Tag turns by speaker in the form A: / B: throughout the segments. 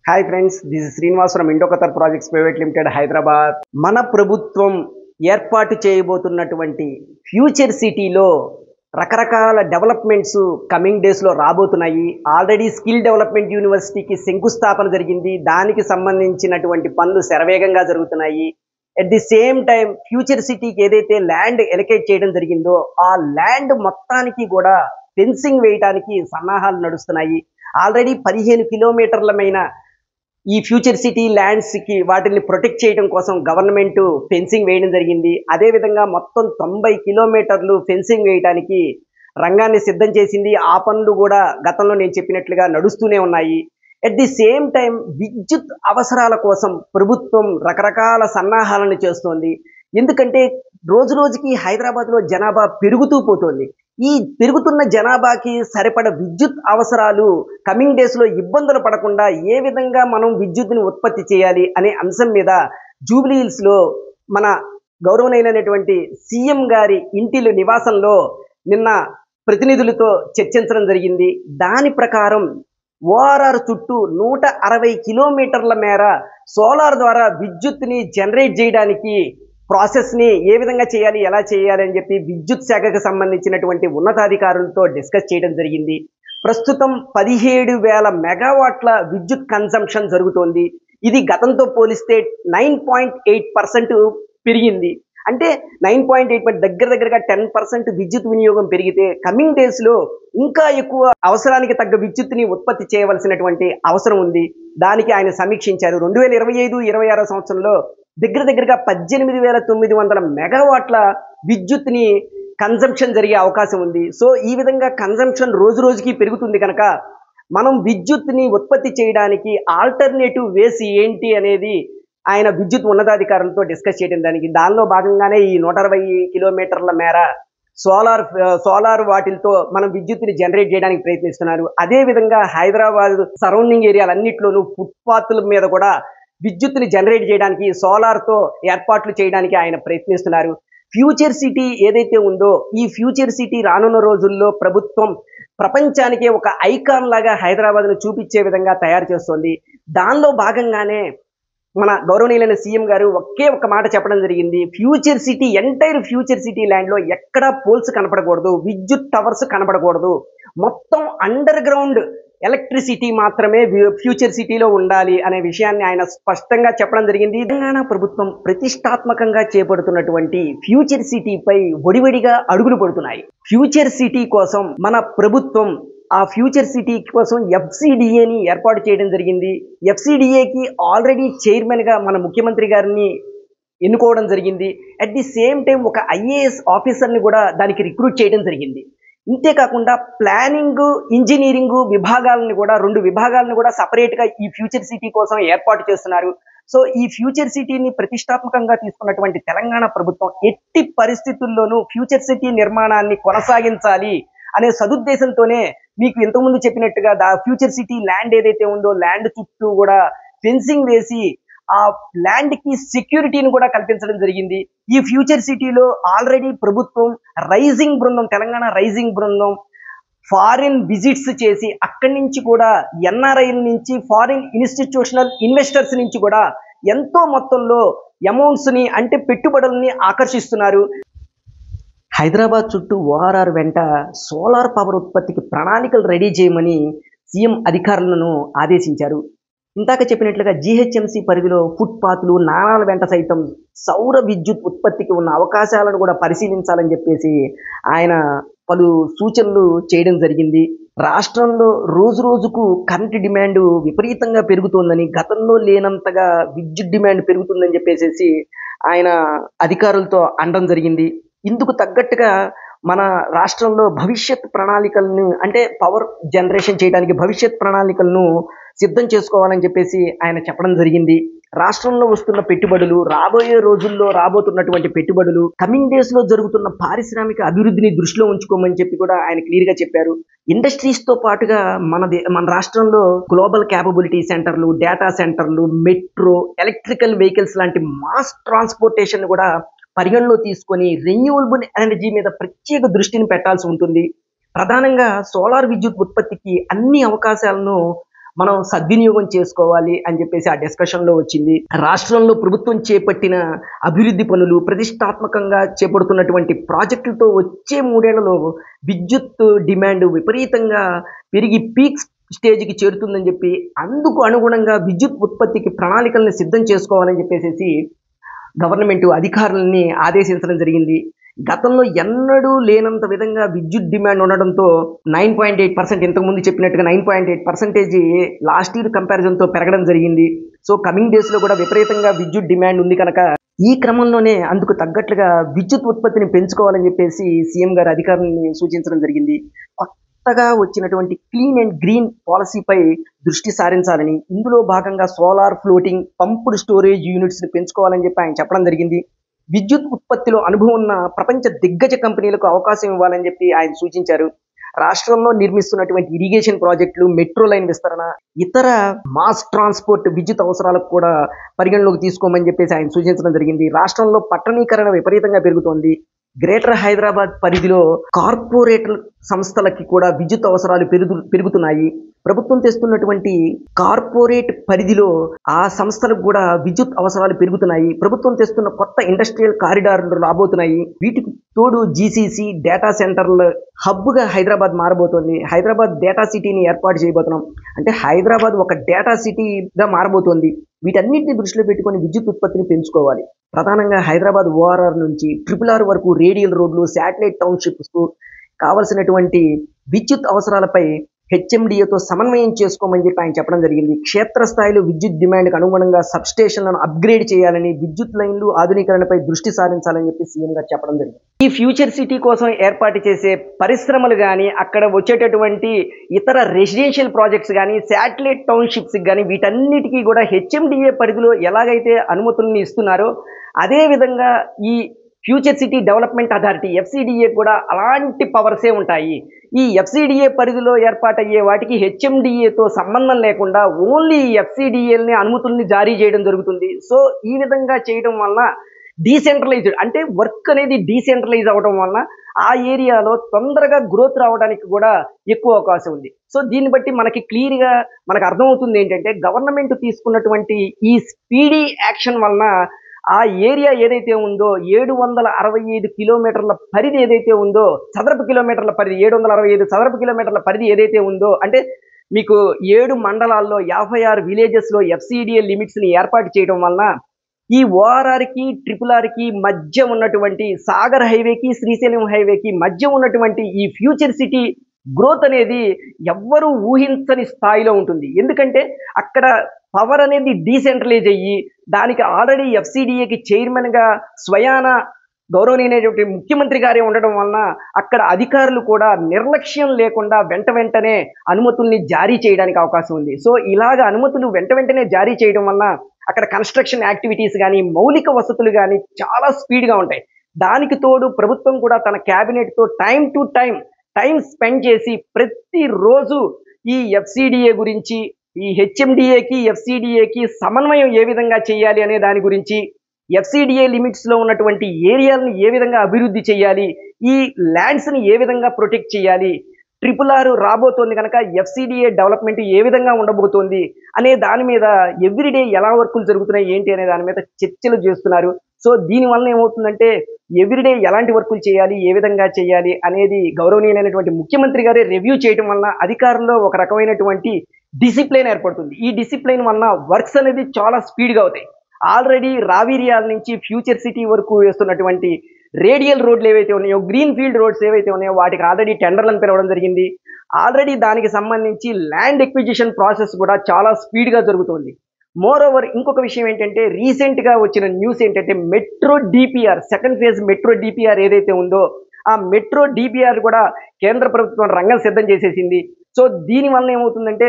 A: Hi friends, this is Srinivas from Indo Qatar projects private limited Hyderabad. మన ప్రభుత్వం ఏర్పాటు చేయబోతున్నటువంటి ఫ్యూచర్ సిటీలో రకరకాల డెవలప్మెంట్స్ కమింగ్ డేస్లో రాబోతున్నాయి. ఆల్రెడీ స్కిల్ డెవలప్మెంట్ యూనివర్సిటీకి శంకుస్థాపన జరిగింది. దానికి సంబంధించినటువంటి పనులు శరవేగంగా జరుగుతున్నాయి. At the same time future సిటీకి ఏదైతే ల్యాండ్ ఎలకేట్ చేయడం జరిగిందో ఆ ల్యాండ్ మొత్తానికి కూడా ఫెన్సింగ్ వేయడానికి సన్నాహాలు నడుస్తున్నాయి. ఆల్రెడీ 15 కిలోమీటర్లమైన ఈ ఫ్యూచర్ సిటీ ల్యాండ్స్కి వాటిని ప్రొటెక్ట్ చేయడం కోసం గవర్నమెంట్ ఫెన్సింగ్ వేయడం జరిగింది. అదేవిధంగా మొత్తం 90 కిలోమీటర్లు ఫెన్సింగ్ వేయడానికి రంగాన్ని సిద్ధం చేసింది. ఆ పనులు కూడా గతంలో నేను చెప్పినట్లుగా నడుస్తూనే ఉన్నాయి. అట్ ది సేమ్ టైం విద్యుత్ అవసరాల కోసం ప్రభుత్వం రకరకాల సన్నాహాలను చేస్తోంది. ఎందుకంటే రోజు రోజుకి హైదరాబాద్లో జనాభా పెరుగుతూ పోతోంది. ఈ పెరుగుతున్న జనాభాకి సరిపడ విద్యుత్ అవసరాలు కమింగ్ డేస్లో ఇబ్బందులు పడకుండా ఏ విధంగా మనం విద్యుత్తుని ఉత్పత్తి చేయాలి అనే అంశం మీద జూబ్లీ హిల్స్లో మన గౌరవనీయులైనటువంటి సీఎం గారి ఇంటిలో నివాసంలో నిన్న ప్రతినిధులతో చర్చించడం జరిగింది. దాని ప్రకారం ఓఆర్ఆర్ చుట్టూ 160 కిలోమీటర్ల మేర సోలార్ ద్వారా విద్యుత్తుని జనరేట్ చేయడానికి ప్రాసెస్ని ఏ విధంగా చేయాలి, ఎలా చేయాలి అని చెప్పి విద్యుత్ శాఖకు సంబంధించినటువంటి ఉన్నతాధికారులతో డిస్కస్ చేయడం జరిగింది. ప్రస్తుతం 17,000 మెగావాట్ల విద్యుత్ కన్సంప్షన్ జరుగుతోంది. ఇది గతంతో పోలిస్తే 9.8% పెరిగింది. అంటే 9.8 దగ్గరగా 10% విద్యుత్ వినియోగం పెరిగితే కమింగ్ డేస్లో ఇంకా ఎక్కువ అవసరానికి తగ్గ విద్యుత్తుని ఉత్పత్తి చేయవలసినటువంటి అవసరం ఉంది. దానికి ఆయన సమీక్షించారు. 2025-26 సంవత్సరంలో దగ్గరగా 18,900 మెగావాట్ల విద్యుత్ని కన్జంప్షన్ జరిగే అవకాశం ఉంది. సో ఈ విధంగా కన్జంప్షన్ రోజు రోజుకి పెరుగుతుంది కనుక మనం విద్యుత్ని ఉత్పత్తి చేయడానికి ఆల్టర్నేటివ్ వేస్ ఏంటి అనేది ఆయన విద్యుత్ ఉన్నతాధికారులతో డిస్కస్ చేయడం దానిలో భాగంగానే ఈ 160 కిలోమీటర్ల మేర సోలార్ వాటిలతో మనం విద్యుత్ని జనరేట్ చేయడానికి ప్రయత్నిస్తున్నారు. అదేవిధంగా హైదరాబాద్ సరౌండింగ్ ఏరియాలన్నింటిలోనూ ఫుట్పాత్ల మీద కూడా విద్యుత్తుని జనరేట్ చేయడానికి సోలార్తో ఏర్పాట్లు చేయడానికి ఆయన ప్రయత్నిస్తున్నారు. ఫ్యూచర్ సిటీ ఏదైతే ఉందో ఈ ఫ్యూచర్ సిటీ రానున్న రోజుల్లో ప్రభుత్వం ప్రపంచానికే ఒక ఐకాన్ లాగా హైదరాబాద్ను చూపించే విధంగా తయారు చేస్తోంది. దానిలో భాగంగానే మన గౌరవనీయులైన సీఎం గారు ఒక్క మాట చెప్పడం జరిగింది. Future city entire future city ల్యాండ్లో ఎక్కడా పోల్స్ కనపడకూడదు, విద్యుత్ టవర్స్ కనపడకూడదు, మొత్తం అండర్ గ్రౌండ్ ఎలక్ట్రిసిటీ మాత్రమే ఫ్యూచర్ సిటీలో ఉండాలి అనే విషయాన్ని ఆయన స్పష్టంగా చెప్పడం జరిగింది. తెలంగాణ ప్రభుత్వం ప్రతిష్టాత్మకంగా చేపడుతున్నటువంటి ఫ్యూచర్ సిటీపై ఒడివడిగా అడుగులు పడుతున్నాయి. ఫ్యూచర్ సిటీ కోసం మన ప్రభుత్వం ఆ ఫ్యూచర్ సిటీ కోసం ఎఫ్సిడిఏని ఏర్పాటు చేయడం జరిగింది. ఎఫ్సిడిఏకి ఆల్రెడీ చైర్మన్గా మన ముఖ్యమంత్రి గారిని ఎన్నుకోవడం జరిగింది. అట్ ది సేమ్ టైం ఒక ఐఏఎస్ ఆఫీసర్ని కూడా దానికి రిక్రూట్ చేయడం జరిగింది. ఇంతేకాకుండా ప్లానింగ్, ఇంజనీరింగ్ విభాగాలను కూడా 2 విభాగాలను కూడా సపరేట్గా ఈ ఫ్యూచర్ సిటీ కోసం ఏర్పాటు చేస్తున్నారు. సో ఈ ఫ్యూచర్ సిటీని ప్రతిష్టాత్మకంగా తీసుకున్నటువంటి తెలంగాణ ప్రభుత్వం ఎట్టి పరిస్థితుల్లోనూ ఫ్యూచర్ సిటీ నిర్మాణాన్ని కొనసాగించాలి అనే సదుద్దేశంతోనే మీకు ఇంతకుముందు చెప్పినట్టుగా ఫ్యూచర్ సిటీ ల్యాండ్ ఏదైతే ఉందో ల్యాండ్ చుట్టూ కూడా ఫెన్సింగ్ వేసి ఆ ల్యాండ్కి సెక్యూరిటీని కూడా కల్పించడం జరిగింది. ఈ ఫ్యూచర్ సిటీలో ఆల్రెడీ ప్రభుత్వం తెలంగాణ రైజింగ్ బృందం ఫారిన్ విజిట్స్ చేసి అక్కడి నుంచి కూడా ఎన్ఆర్ఐల నుంచి, ఫారిన్ ఇన్స్టిట్యూషనల్ ఇన్వెస్టర్స్ నుంచి కూడా ఎంతో మొత్తంలో అమౌంట్స్ని అంటే పెట్టుబడుల్ని ఆకర్షిస్తున్నారు. హైదరాబాద్ చుట్టూ ఓఆర్ఆర్ వెంట సోలార్ పవర్ ఉత్పత్తికి ప్రణాళికలు రెడీ చేయమని సీఎం అధికారులను ఆదేశించారు. ఇందాక చెప్పినట్లుగా జీహెచ్ఎంసీ పరిధిలో ఫుట్పాత్లు, నాలాల వెంట సైతం సౌర విద్యుత్ ఉత్పత్తికి ఉన్న అవకాశాలను కూడా పరిశీలించాలని చెప్పేసి ఆయన పలు సూచనలు చేయడం జరిగింది. రాష్ట్రంలో రోజు రోజుకు కరెంటు డిమాండ్ విపరీతంగా పెరుగుతోందని, గతంలో లేనంతగా విద్యుత్ డిమాండ్ పెరుగుతుందని చెప్పేసి ఆయన అధికారులతో అనడం జరిగింది. ఇందుకు తగ్గట్టుగా మన రాష్ట్రంలో భవిష్యత్ ప్రణాళికలను అంటే పవర్ జనరేషన్ చేయడానికి భవిష్యత్ ప్రణాళికలను సిద్ధం చేసుకోవాలని చెప్పేసి ఆయన చెప్పడం జరిగింది. రాష్ట్రంలో వస్తున్న పెట్టుబడులు, రాబోయే రోజుల్లో రాబోతున్నటువంటి పెట్టుబడులు, కమింగ్ డేస్లో జరుగుతున్న పారిశ్రామిక అభివృద్ధిని దృష్టిలో ఉంచుకోమని చెప్పి కూడా ఆయన క్లియర్గా చెప్పారు. ఇండస్ట్రీస్తో పాటుగా మన రాష్ట్రంలో గ్లోబల్ క్యాపబిలిటీ సెంటర్లు, డేటా సెంటర్లు, మెట్రో, ఎలక్ట్రికల్ వెహికల్స్ లాంటి మాస్ ట్రాన్స్పోర్టేషన్ కూడా పరిగణలో తీసుకొని రెన్యూవబుల్ ఎనర్జీ మీద ప్రత్యేక దృష్టిని పెట్టాల్సి ఉంటుంది. ప్రధానంగా సోలార్ విద్యుత్ ఉత్పత్తికి అన్ని అవకాశాలను మనం సద్వినియోగం చేసుకోవాలి అని చెప్పేసి ఆ డిస్కషన్లో వచ్చింది. రాష్ట్రంలో ప్రభుత్వం చేపట్టిన అభివృద్ధి పనులు, ప్రతిష్టాత్మకంగా చేపడుతున్నటువంటి ప్రాజెక్టులతో వచ్చే 3 ఏళ్లలో విద్యుత్ డిమాండ్ విపరీతంగా పెరిగి పీక్ స్టేజ్కి చేరుతుందని చెప్పి, అందుకు అనుగుణంగా విద్యుత్ ఉత్పత్తికి ప్రణాళికల్ని సిద్ధం చేసుకోవాలని చెప్పేసి గవర్నమెంట్ అధికారులని ఆదేశించడం జరిగింది. గతంలో ఎన్నడూ లేనంత విధంగా విద్యుత్ డిమాండ్ ఉండడంతో 9.8%, ఇంతకుముందు చెప్పినట్టుగా 9.8% లాస్ట్ ఇయర్ కంపారిజన్తో పెరగడం జరిగింది. సో కమింగ్ డేస్లో కూడా విపరీతంగా విద్యుత్ డిమాండ్ ఉంది కనుక ఈ క్రమంలోనే అందుకు తగ్గట్లుగా విద్యుత్ ఉత్పత్తిని పెంచుకోవాలని చెప్పేసి సీఎం గారు అధికారులని సూచించడం జరిగింది. కొత్తగా వచ్చినటువంటి క్లీన్ అండ్ గ్రీన్ పాలసీపై దృష్టి సారించాలని, ఇందులో భాగంగా సోలార్ ఫ్లోటింగ్ పంప్డ్ స్టోరేజ్ యూనిట్స్ని పెంచుకోవాలని చెప్పి ఆయన చెప్పడం జరిగింది. విద్యుత్ ఉత్పత్తిలో అనుభవం ఉన్న ప్రపంచ దిగ్గజ కంపెనీలకు అవకాశం ఇవ్వాలని చెప్పి ఆయన సూచించారు. రాష్ట్రంలో నిర్మిస్తున్నటువంటి ఇరిగేషన్ ప్రాజెక్టులు, మెట్రో లైన్ విస్తరణ, ఇతర మాస్ ట్రాన్స్పోర్ట్ విద్యుత్ అవసరాలకు కూడా పరిగణలోకి తీసుకోమని చెప్పేసి ఆయన సూచించడం జరిగింది. రాష్ట్రంలో పట్టణీకరణ విపరీతంగా పెరుగుతోంది. గ్రేటర్ హైదరాబాద్ పరిధిలో కార్పొరేట్ సంస్థలకి కూడా విద్యుత్ అవసరాలు పెరుగుతున్నాయి. ప్రభుత్వం తెస్తున్నటువంటి కార్పొరేట్ పరిధిలో ఆ సంస్థలకు కూడా విద్యుత్ అవసరాలు పెరుగుతున్నాయి. ప్రభుత్వం తెస్తున్న కొత్త ఇండస్ట్రియల్ కారిడార్లు రాబోతున్నాయి. వీటికి తోడు జీసీసీ డేటా సెంటర్ల హబ్గా హైదరాబాద్ మారబోతోంది. హైదరాబాద్ డేటా సిటీని ఏర్పాటు చేయబోతున్నాం. అంటే హైదరాబాద్ ఒక డేటా సిటీగా మారబోతోంది. వీటన్నిటిని దృష్టిలో పెట్టుకొని విద్యుత్ ఉత్పత్తిని పెంచుకోవాలి. ప్రధానంగా హైదరాబాద్ ఓఆర్ఆర్ నుంచి RRR వరకు రేడియల్ రోడ్లు, శాటిలైట్ టౌన్షిప్స్ కావలసినటువంటి విద్యుత్ అవసరాలపై హెచ్ఎండిఏతో సమన్వయం చేసుకోమని చెప్పి ఆయన చెప్పడం జరిగింది. క్షేత్రస్థాయిలో విద్యుత్ డిమాండ్కి అనుగుణంగా సబ్స్టేషన్లను అప్గ్రేడ్ చేయాలని, విద్యుత్ లైన్లు ఆధునీకరణపై దృష్టి సారించాలని చెప్పి సీఎం గారు చెప్పడం జరిగింది. ఈ ఫ్యూచర్ సిటీ కోసం ఏర్పాటు చేసే పరిశ్రమలు కానీ, అక్కడ వచ్చేటటువంటి ఇతర రెసిడెన్షియల్ ప్రాజెక్ట్స్ కానీ, శాటిలైట్ టౌన్షిప్స్ కానీ వీటన్నిటికీ కూడా హెచ్ఎండిఏ పరిధిలో ఎలాగైతే అనుమతుల్ని ఇస్తున్నారో అదేవిధంగా ఈ future city development authority FCDA కూడా అలాంటి పవర్సే ఉంటాయి. ఈ FCDA పరిధిలో ఏర్పాటయ్యే వాటికి హెచ్ఎండిఏతో సంబంధం లేకుండా ఓన్లీ FCDAల్ని అనుమతుల్ని జారీ చేయడం జరుగుతుంది. సో ఈ విధంగా చేయడం వలన డీసెంట్రలైజ్డ్, అంటే వర్క్ అనేది డీసెంట్రలైజ్ అవడం వలన ఆ ఏరియాలో తొందరగా గ్రోత్ రావడానికి కూడా ఎక్కువ అవకాశం ఉంది. సో దీన్ని బట్టి మనకి క్లియర్గా మనకు అర్థమవుతుంది ఏంటంటే, గవర్నమెంట్ తీసుకున్నటువంటి ఈ స్పీడీ యాక్షన్ వలన ఆ ఏరియా ఏదైతే ఉందో 765 కిలోమీటర్ల పరిధి ఏదైతే ఉందో, చదరపు కిలోమీటర్ల పరిధి 765 చదరపు కిలోమీటర్ల పరిధి ఏదైతే ఉందో, అంటే మీకు 7 మండలాల్లో 56 విలేజెస్లో FCDA లిమిట్స్ని ఏర్పాటు చేయడం వలన ఈ ORRకి RRRకి మధ్య ఉన్నటువంటి సాగర్ హైవేకి, శ్రీశైలం హైవేకి మధ్య ఉన్నటువంటి ఈ ఫ్యూచర్ సిటీ గ్రోత్ అనేది ఎవ్వరూ ఊహించని స్థాయిలో ఉంటుంది. ఎందుకంటే అక్కడ పవర్ అనేది డీసెంట్రలైజ్ అయ్యి దానికి ఆల్రెడీ FCDAకి చైర్మన్గా స్వయాన గౌరవనీయమైనటువంటి ముఖ్యమంత్రి గారే ఉండడం వలన అక్కడ అధికారులు కూడా నిర్లక్ష్యం లేకుండా వెంటనే అనుమతుల్ని జారీ చేయడానికి అవకాశం ఉంది. సో ఇలాగ అనుమతులు వెంటనే జారీ చేయడం వలన అక్కడ కన్స్ట్రక్షన్ యాక్టివిటీస్ కానీ, మౌలిక వసతులు కానీ చాలా స్పీడ్గా ఉంటాయి. దానికి తోడు ప్రభుత్వం కూడా తన క్యాబినెట్తో టైం టు టైం స్పెండ్ చేసి ప్రతిరోజు ఈ FCDA గురించి, ఈ హెచ్ఎండిఏకి FCDAకి సమన్వయం ఏ విధంగా చేయాలి అనే దాని గురించి, FCDA లిమిట్స్లో ఉన్నటువంటి ఏరియాలను ఏ విధంగా అభివృద్ధి చేయాలి, ఈ ల్యాండ్స్ని ఏ విధంగా ప్రొటెక్ట్ చేయాలి, RRR రాబోతోంది కనుక FCDA డెవలప్మెంట్ ఏ విధంగా ఉండబోతోంది అనే దాని మీద ఎవ్రీడే ఎలా వర్కులు జరుగుతున్నాయి ఏంటి అనే దాని మీద చర్చలు చేస్తున్నారు. సో దీనివల్ల ఏమవుతుందంటే ఎవ్రీడే ఎలాంటి వర్కులు చేయాలి, ఏ విధంగా చేయాలి అనేది గౌరవనీయమైనటువంటి ముఖ్యమంత్రి గారే రివ్యూ చేయడం వలన అధికారుల్లో ఒక రకమైనటువంటి డిసిప్లిన్ ఏర్పడుతుంది. ఈ డిసిప్లిన్ వలన వర్క్స్ అనేది చాలా స్పీడ్గా అవుతాయి. ఆల్రెడీ రావిరియాల నుంచి ఫ్యూచర్ సిటీ వరకు వేస్తున్నటువంటి రేడియల్ రోడ్లు ఏవైతే ఉన్నాయో, గ్రీన్ ఫీల్డ్ రోడ్స్ ఏవైతే ఉన్నాయో వాటికి ఆల్రెడీ టెండర్లను పిలవడం జరిగింది. ఆల్రెడీ దానికి సంబంధించి ల్యాండ్ ఎక్విజిషన్ ప్రాసెస్ కూడా చాలా స్పీడ్గా జరుగుతుంది. మోర్ ఓవర్ ఇంకొక విషయం ఏంటంటే, రీసెంట్గా వచ్చిన న్యూస్ ఏంటంటే, metro DPR second phase metro DPR ఏదైతే ఉందో ఆ మెట్రో DPR కూడా కేంద్ర ప్రభుత్వం రంగం సిద్ధం చేసేసింది. సో దీనివల్ల ఏమవుతుందంటే,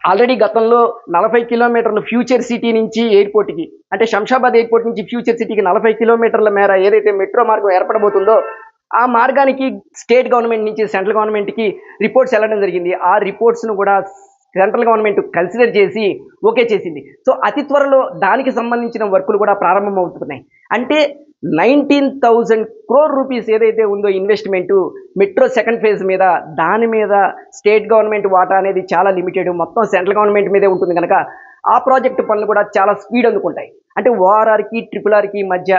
A: ఆల్రెడీ గతంలో 40 కిలోమీటర్లు ఫ్యూచర్ సిటీ నుంచి ఎయిర్పోర్ట్కి, అంటే శంషాబాద్ ఎయిర్పోర్ట్ నుంచి ఫ్యూచర్ సిటీకి 40 కిలోమీటర్ల మేర ఏదైతే మెట్రో మార్గం ఏర్పడబోతుందో ఆ మార్గానికి స్టేట్ గవర్నమెంట్ నుంచి సెంట్రల్ గవర్నమెంట్కి రిపోర్ట్స్ వెళ్ళడం జరిగింది. ఆ రిపోర్ట్స్ను కూడా సెంట్రల్ గవర్నమెంట్ కన్సిడర్ చేసి ఓకే చేసింది. సో అతి త్వరలో దానికి సంబంధించిన వర్కులు కూడా ప్రారంభమవుతున్నాయి. అంటే 19,000 crore రూపీస్ ఏదైతే ఉందో ఇన్వెస్ట్మెంటు మెట్రో సెకండ్ ఫేజ్ మీద, దాని మీద స్టేట్ గవర్నమెంట్ వాటా అనేది చాలా లిమిటెడ్, మొత్తం సెంట్రల్ గవర్నమెంట్ మీదే ఉంటుంది కనుక ఆ ప్రాజెక్టు పనులు కూడా చాలా స్పీడ్ అందుకుంటాయి. అంటే ఓఆర్ఆర్కి ట్రిపుల్ మధ్య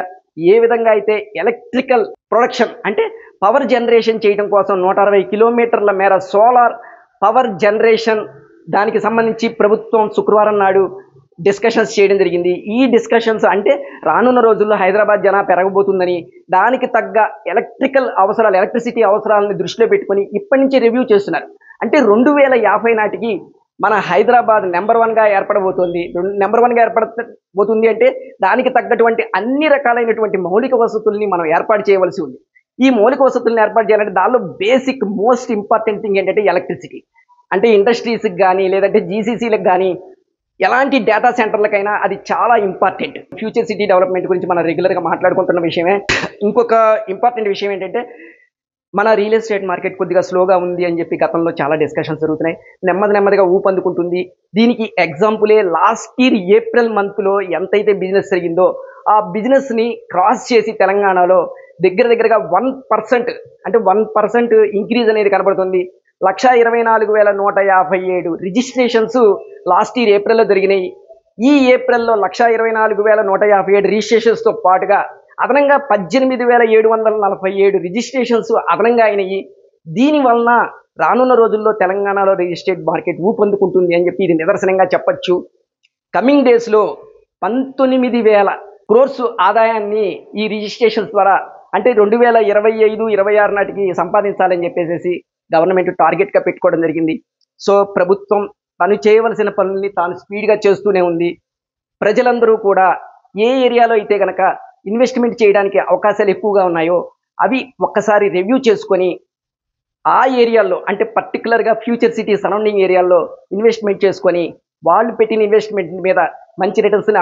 A: ఏ విధంగా అయితే ఎలక్ట్రికల్ ప్రొడక్షన్ అంటే పవర్ జనరేషన్ చేయడం కోసం 160 కిలోమీటర్ల మేర సోలార్ పవర్ జనరేషన్ దానికి సంబంధించి ప్రభుత్వం శుక్రవారం నాడు డిస్కషన్స్ చేయడం జరిగింది. ఈ డిస్కషన్స్ అంటే రానున్న రోజుల్లో హైదరాబాద్ జనాభా పెరగబోతుందని, దానికి తగ్గ ఎలక్ట్రిసిటీ అవసరాలను దృష్టిలో పెట్టుకొని ఇప్పటి నుంచి రివ్యూ చేస్తున్నారు. అంటే 2050 నాటికి మన హైదరాబాద్ నెంబర్ 1గా ఏర్పడబోతుంది. నెంబర్ 1గా ఏర్పడబోతుంది అంటే దానికి తగ్గటువంటి అన్ని రకాలైనటువంటి మౌలిక వసతుల్ని మనం ఏర్పాటు చేయవలసి ఉంది. ఈ మౌలిక వసతులను ఏర్పాటు చేయాలంటే దానిలో బేసిక్ మోస్ట్ ఇంపార్టెంట్ థింగ్ ఏంటంటే ఎలక్ట్రిసిటీ. అంటే ఇండస్ట్రీస్కి కానీ లేదంటే జీసీసీలకు కానీ ఎలాంటి డేటా సెంటర్లకైనా అది చాలా ఇంపార్టెంట్. ఫ్యూచర్ సిటీ డెవలప్మెంట్ గురించి మనం రెగ్యులర్గా మాట్లాడుకుంటున్న విషయమే. ఇంకొక ఇంపార్టెంట్ విషయం ఏంటంటే మన రియల్ ఎస్టేట్ మార్కెట్ కొద్దిగా స్లోగా ఉంది అని చెప్పి గతంలో చాలా డిస్కషన్స్ జరుగుతున్నాయి. నెమ్మదిగా ఊపందుకుంటుంది. దీనికి ఎగ్జాంపులే లాస్ట్ ఇయర్ ఏప్రిల్ మంత్లో ఎంతైతే బిజినెస్ జరిగిందో ఆ బిజినెస్ని క్రాస్ చేసి తెలంగాణలో దగ్గరగా 1% అంటే 1% ఇంక్రీజ్ అనేది కనబడుతుంది. 124,157 రిజిస్ట్రేషన్స్ లాస్ట్ ఇయర్ ఏప్రిల్లో జరిగినాయి. ఈ ఏప్రిల్లో 124,157 రిజిస్ట్రేషన్స్తో పాటుగా అదనంగా 18,747 రిజిస్ట్రేషన్స్ అదనంగా అయినాయి. దీనివలన రానున్న రోజుల్లో తెలంగాణలో రియల్ ఎస్టేట్ మార్కెట్ ఊపందుకుంటుంది అని చెప్పి ఇది నిదర్శనంగా చెప్పచ్చు. కమింగ్ డేస్లో 19,000 crores ఆదాయాన్ని ఈ రిజిస్ట్రేషన్స్ ద్వారా అంటే 2025-26 నాటికి సంపాదించాలని చెప్పేసి గవర్నమెంట్ టార్గెట్గా పెట్టుకోవడం జరిగింది. సో ప్రభుత్వం తను చేయవలసిన పనుల్ని తాను స్పీడ్గా చేస్తూనే ఉంది. ప్రజలందరూ కూడా ఏ ఏరియాలో అయితే కనుక ఇన్వెస్ట్మెంట్ చేయడానికి అవకాశాలు ఎక్కువగా ఉన్నాయో అవి ఒక్కసారి రివ్యూ చేసుకొని ఆ ఏరియాల్లో అంటే పర్టికులర్గా ఫ్యూచర్ సిటీ సరౌండింగ్ ఏరియాల్లో ఇన్వెస్ట్మెంట్ చేసుకొని వాళ్ళు పెట్టిన ఇన్వెస్ట్మెంట్ మీద మంచి రిటర్న్స్ని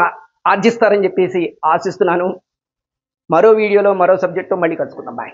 A: ఆర్జిస్తారని చెప్పేసి ఆశిస్తున్నాను. మరో వీడియోలో మరో సబ్జెక్ట్తో మళ్ళీ కలుసుకుందాం. బాయ్.